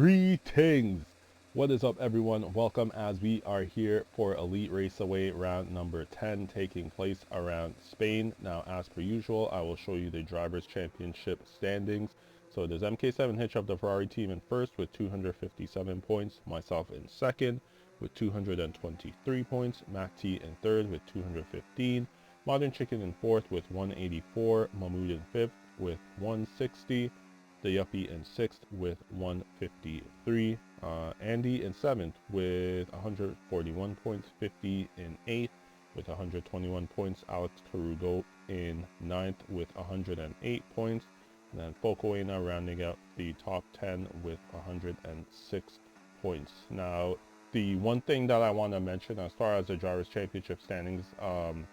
Greetings! What is up, everyone? Welcome as we are here for Elite Raceway round number 10 taking place around Spain. Now, as per usual, I will show you the Drivers' Championship standings. So it is MK7 Hitch of the Ferrari team in first with 257 points, myself in second with 223 points, Mac T in third with 215, Modern Chicken in fourth with 184, Mahmoud in fifth with 160, the Yuppie in 6th with 153. Andy in 7th with 141 points. 50 in 8th with 121 points. Alex Carugo in 9th with 108 points. And then Focoena rounding out the top 10 with 106 points. Now, the one thing that I want to mention as far as the Drivers' Championship standings,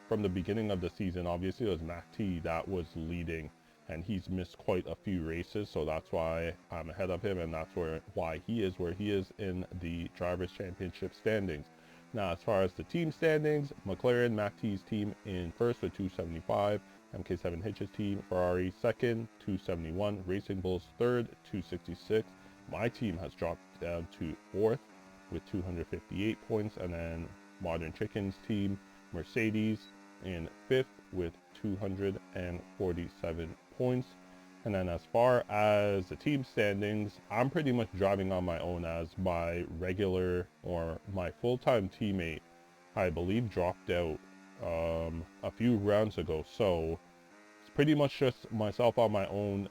from the beginning of the season, obviously it was Mac T that was leading, and he's missed quite a few races, so that's why I'm ahead of him, and that's why he is where he is in the Drivers' Championship standings. Now, as far as the team standings, McLaren, Mac T's team in first with 275, MK7 Hitch's team, Ferrari second, 271, Racing Bulls third, 266. My team has dropped down to fourth with 258 points, and then Modern Chicken's team, Mercedes, in fifth with 247 points. And then as far as the team standings, I'm pretty much driving on my own, as my regular or my full-time teammate, I believe, dropped out a few rounds ago. So it's pretty much just myself on my own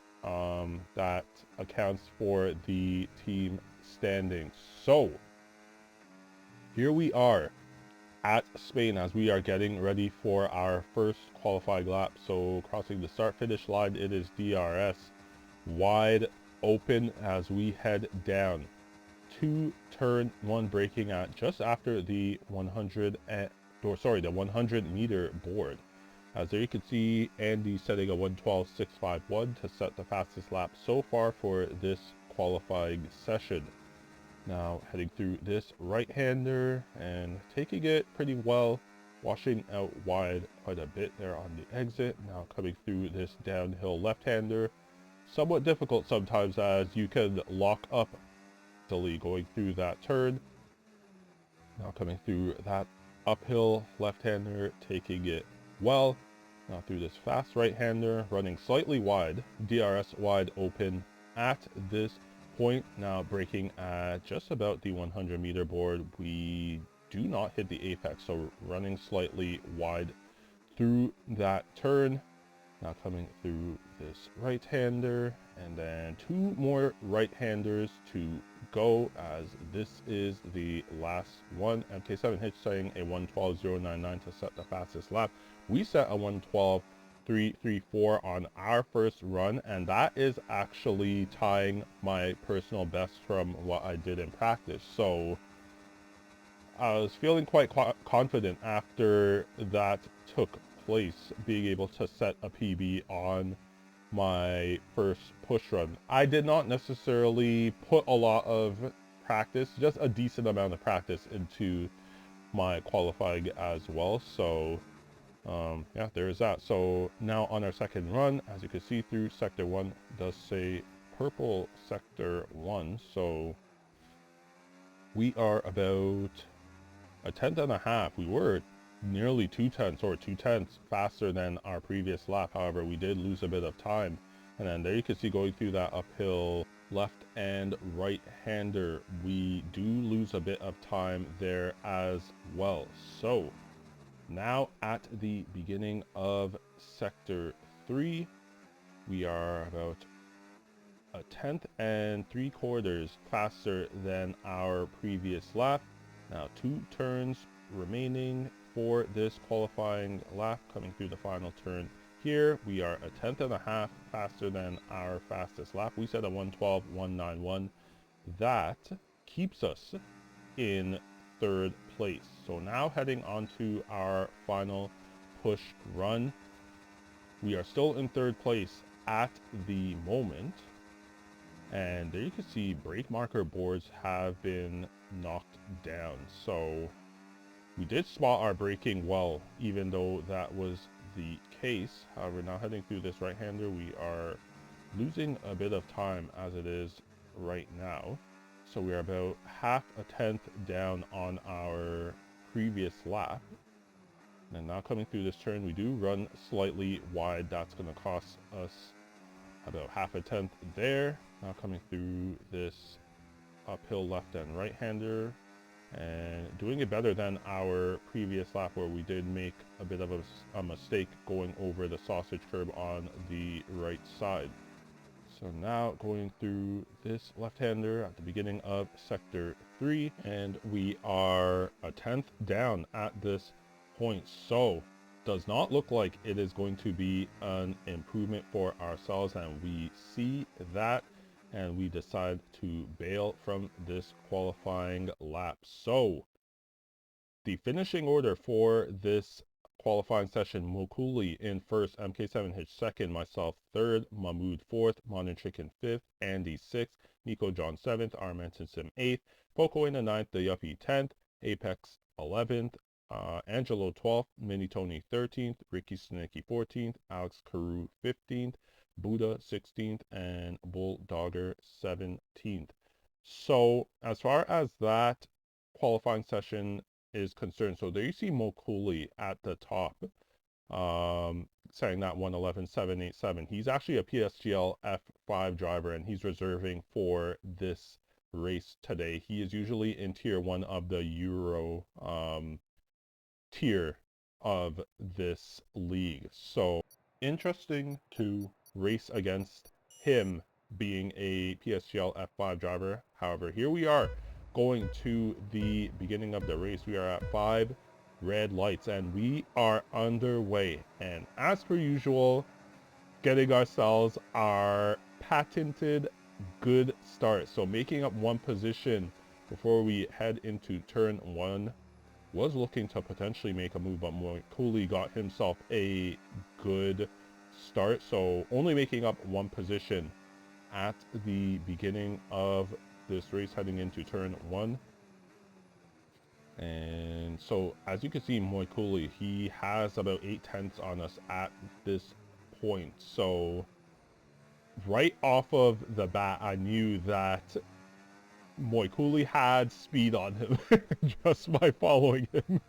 that accounts for the team standings. So here we are at Spain as we are getting ready for our first qualifying lap. So crossing the start finish line, it is DRS wide open as we head down to turn 1, braking at just after the 100 meter board. As there you can see Andy setting a 1:12.651 to set the fastest lap so far for this qualifying session. Now heading through this right-hander and taking it pretty well, washing out wide quite a bit there on the exit. Now coming through this downhill left-hander, somewhat difficult sometimes as you can lock up easily going through that turn. Now coming through that uphill left-hander, taking it well. Now through this fast right-hander, running slightly wide, DRS wide open at this point. Now braking at just about the 100 meter board, we do not hit the apex, so running slightly wide through that turn. Now coming through this right-hander, and then 2 more right-handers to go, as this is the last one. MK7 Hitch setting a 1:12.099 to set the fastest lap. We set a 1:12.334 on our first run, and that is actually tying my personal best from what I did in practice. So I was feeling quite confident after that took place, being able to set a PB on my first push run. I did not necessarily put a lot of practice, just a decent amount of practice into my qualifying as well. So yeah, there is that. So now on our second run, as you can see through sector 1 does say purple sector 1, so we are about a tenth and a half. We were nearly 2/10 or 2/10 faster than our previous lap. However, we did lose a bit of time. And then there you can see going through that uphill left and right hander, we do lose a bit of time there as well. So now at the beginning of sector 3, we are about a tenth and 3/4 faster than our previous lap. Now 2 turns remaining for this qualifying lap. Coming through the final turn here, we are a tenth and a half faster than our fastest lap. We set a 1:12.191. That keeps us in third place. So now heading on to our final push run. We are still in third place at the moment, and there you can see brake marker boards have been knocked down. So we did spot our braking well, even though that was the case. However, now heading through this right-hander, we are losing a bit of time as it is right now. So we're about half a tenth down on our previous lap. And now coming through this turn, we do run slightly wide. That's going to cost us about half a tenth there. Now coming through this uphill left and right-hander, and doing it better than our previous lap where we did make a bit of a mistake going over the sausage curb on the right side. So now going through this left-hander at the beginning of sector 3, and we are a tenth down at this point. So does not look like it is going to be an improvement for ourselves, and we see that, and we decide to bail from this qualifying lap. So the finishing order for this qualifying session: Mokuli in first, MK7 Hitch second, myself third, Mahmood fourth, Modern Chicken fifth, Andy sixth, Nico John seventh, Armanton Sim eighth, Poco in the ninth, The Yuppie 10th, Apex 11th, Angelo 12th, Mini Tony 13th, Ricky Snicky 14th, Alex Carew 15th, Buddha 16th, and Bulldogger 17th. So as far as that qualifying session is concerned, so there you see Mo Cooley at the top, saying that 111.787. He's actually a PSGL F5 driver, and he's reserving for this race today. He is usually in tier 1 of the Euro tier of this league. So interesting to race against him being a PSGL F5 driver. However, here we are going to the beginning of the race. We are at 5 red lights and we are underway. And as per usual, getting ourselves our patented good start. So making up one position before we head into turn 1. Was looking to potentially make a move, but Cooley got himself a good start. So only making up one position at the beginning of this race heading into turn 1. And so as you can see, Cooley, he has about 8/10 on us at this point. So right off of the bat, I knew that Cooley had speed on him just by following him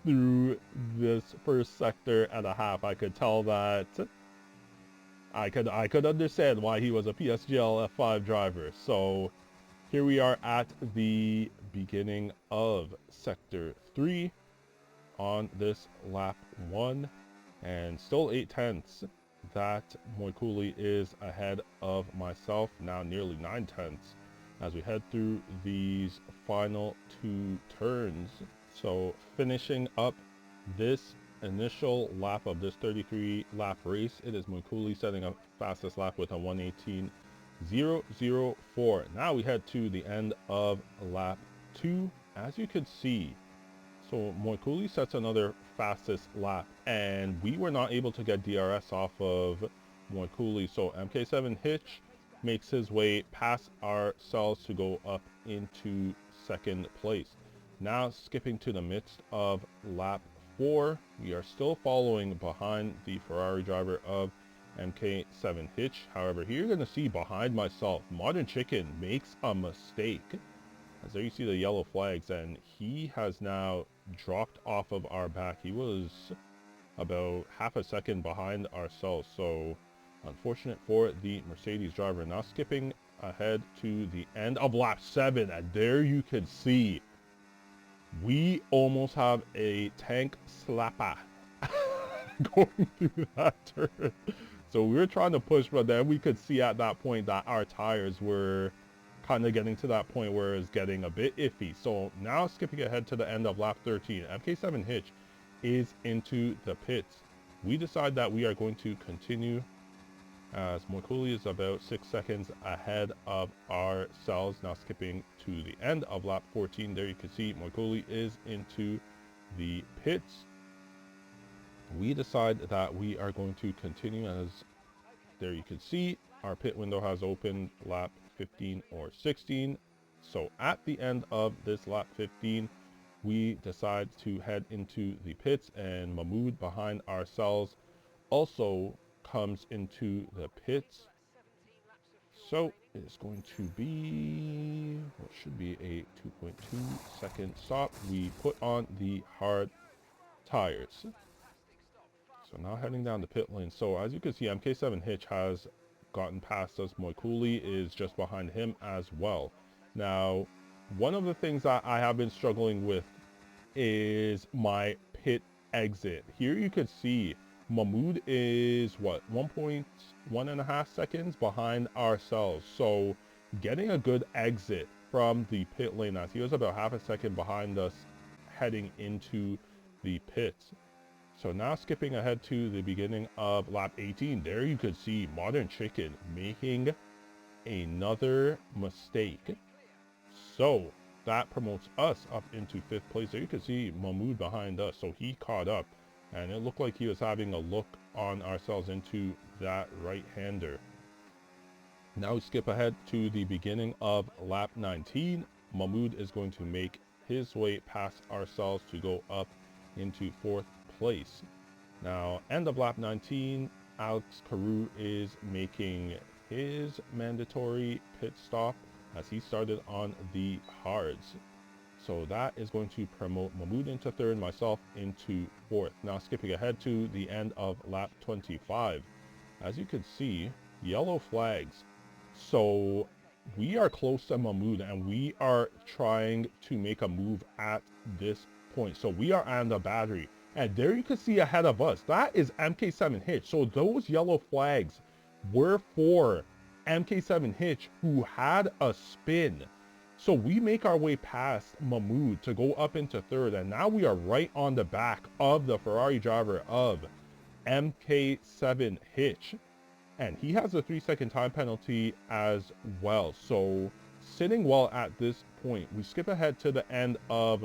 through this first sector and a half. I could tell that I could understand why he was a PSGL F5 driver. So here we are at the beginning of sector 3 on this lap 1, and still 8/10 that Cooley is ahead of myself, now nearly 9/10 as we head through these final 2 turns. So finishing up this initial lap of this 33 lap race, it is Cooley setting up fastest lap with a 1:18.004. Now we head to the end of lap 2. As you could see, so Cooley sets another fastest lap, and we were not able to get DRS off of Cooley. So MK7 Hitch makes his way past ourselves to go up into second place. Now skipping to the midst of lap 4, we are still following behind the Ferrari driver of MK7 Hitch. However, here you're going to see behind myself, Modern Chicken makes a mistake. As there you see the yellow flags, and he has now dropped off of our back. He was about half a second behind ourselves, so unfortunate for the Mercedes driver. Now skipping ahead to the end of lap 7, and there you could see we almost have a tank slapper going through that turn. So we were trying to push, but then we could see at that point that our tires were kind of getting to that point where it's getting a bit iffy. So now skipping ahead to the end of lap 13, MK7 Hitch is into the pits. We decide that we are going to continue as Cooley is about 6 seconds ahead of ourselves. Now skipping to the end of lap 14, there you can see Cooley is into the pits. We decide that we are going to continue, as there you can see our pit window has opened lap 15 or 16. So at the end of this lap 15, we decide to head into the pits, and Mahmood behind ourselves also comes into the pits. So it's going to be should be a 2.2 second stop. We put on the hard tires. So now heading down the pit lane. So as you can see, MK7 Hitch has gotten past us. Moikuli is just behind him as well. Now, one of the things that I have been struggling with is my pit exit. Here you can see Mahmoud is what, 1.1.5 seconds behind ourselves. So getting a good exit from the pit lane, as he was about half a second behind us heading into the pits. So now skipping ahead to the beginning of lap 18, there you could see Modern Chicken making another mistake. So that promotes us up into 5th place. There you can see Mahmoud behind us, so he caught up, and it looked like he was having a look on ourselves into that right-hander. Now we skip ahead to the beginning of lap 19. Mahmoud is going to make his way past ourselves to go up into 4th place. Now, end of lap 19, Alex Carew is making his mandatory pit stop as he started on the hards. So that is going to promote Mahmoud into 3rd, myself into 4th. Now skipping ahead to the end of lap 25. As you can see, yellow flags. So we are close to Mahmoud and we are trying to make a move at this point. So we are on the battery. And there you can see ahead of us, that is MK7 Hitch. So those yellow flags were for MK7 Hitch, who had a spin. So we make our way past Mahmoud to go up into 3rd. And now we are right on the back of the Ferrari driver of MK7 Hitch. And he has a 3-second time penalty as well. So sitting well at this point, we skip ahead to the end of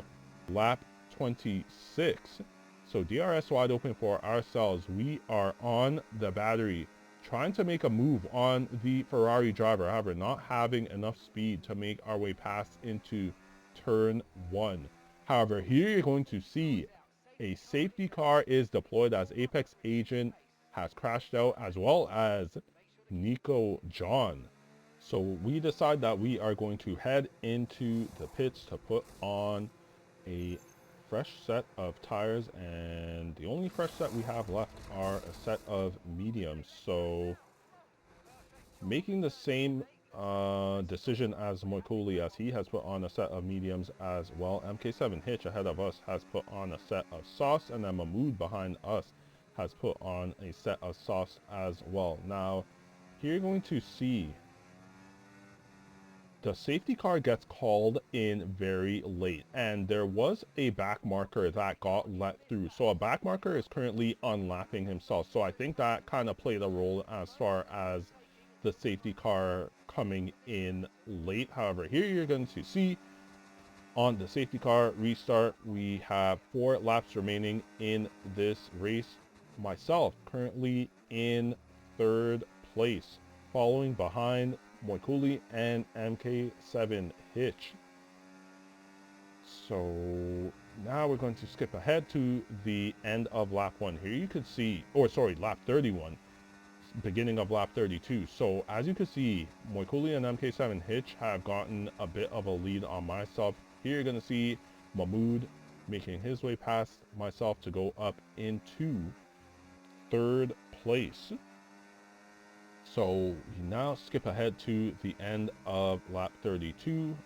lap 26. So DRS wide open for ourselves. We are on the battery trying to make a move on the Ferrari driver. However, not having enough speed to make our way past into turn 1. However, here you're going to see a safety car is deployed as Apex Agent has crashed out, as well as Nico John. So we decide that we are going to head into the pits to put on a fresh set of tires, and the only fresh set we have left are a set of mediums. So making the same decision as Moikuli, as he has put on a set of mediums as well. MK7 Hitch ahead of us has put on a set of sauce, and then Mahmoud behind us has put on a set of sauce as well. Now here you're going to see the safety car gets called in very late, and there was a back marker that got let through. So a back marker is currently unlapping himself. So I think that kind of played a role as far as the safety car coming in late. However, here you're going to see on the safety car restart, we have 4 laps remaining in this race. Myself currently in 3rd place, following behind Moikuli and MK7 Hitch. So now we're going to skip ahead to the end of lap 1. Here you could see, or sorry, lap 31, beginning of lap 32. So as you can see, Moikuli and MK7 Hitch have gotten a bit of a lead on myself. Here you're going to see Mahmoud making his way past myself to go up into 3rd place. So we now skip ahead to the end of lap 32,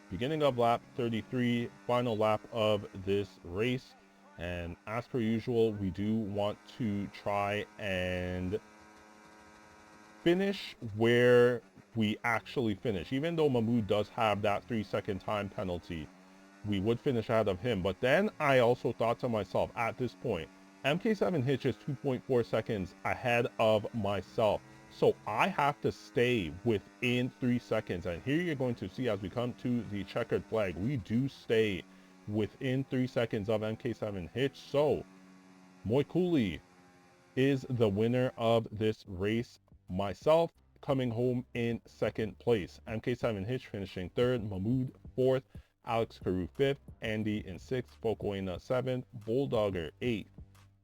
beginning of lap 33, final lap of this race. And as per usual, we do want to try and finish where we actually finish. Even though Mahmoud does have that 3-second time penalty, we would finish ahead of him. But then I also thought to myself, at this point, MK7 Hitch is 2.4 seconds ahead of myself. So I have to stay within 3 seconds. And here you're going to see, as we come to the checkered flag, we do stay within 3 seconds of MK7 Hitch. So Moikuli is the winner of this race. Myself coming home in 2nd place. MK7 Hitch finishing 3rd, Mahmoud 4th, Alex Carew 5th, Andy in 6th, Focoena 7th, Bulldogger 8th,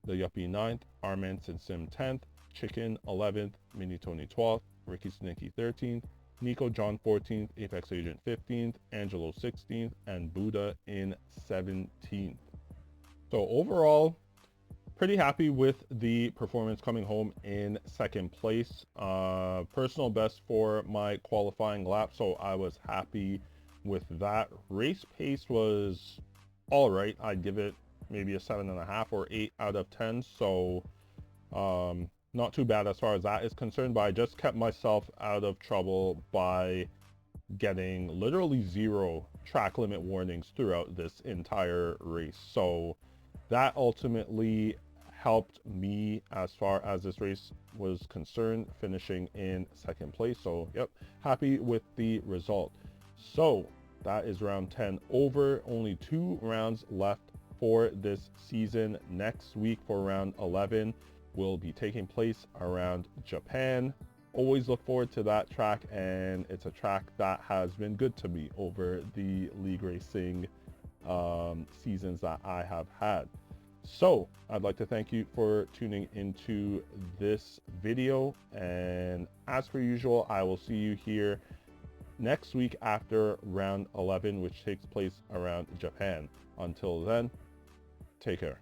The Yuppie 9th, Armanson Sim 10th, Chicken 11th, Mini Tony 12th, Ricky Snicky 13th, Nico John 14th, Apex Agent 15th, Angelo 16th, and Buddha in 17th. So overall, pretty happy with the performance coming home in second place. Personal best for my qualifying lap, so I was happy with that. Race pace was all right. I'd give it maybe a 7.5 or 8 out of 10. So not too bad as far as that is concerned, but I just kept myself out of trouble by getting literally 0 track limit warnings throughout this entire race. So that ultimately helped me as far as this race was concerned, finishing in second place. So yep, happy with the result. So that is round 10 over. Only 2 rounds left for this season. Next week for round 11 will be taking place around Japan. Always look forward to that track, and it's a track that has been good to me over the league racing seasons that I have had. So I'd like to thank you for tuning into this video, and as per usual, I will see you here next week after round 11, which takes place around Japan. Until then, take care.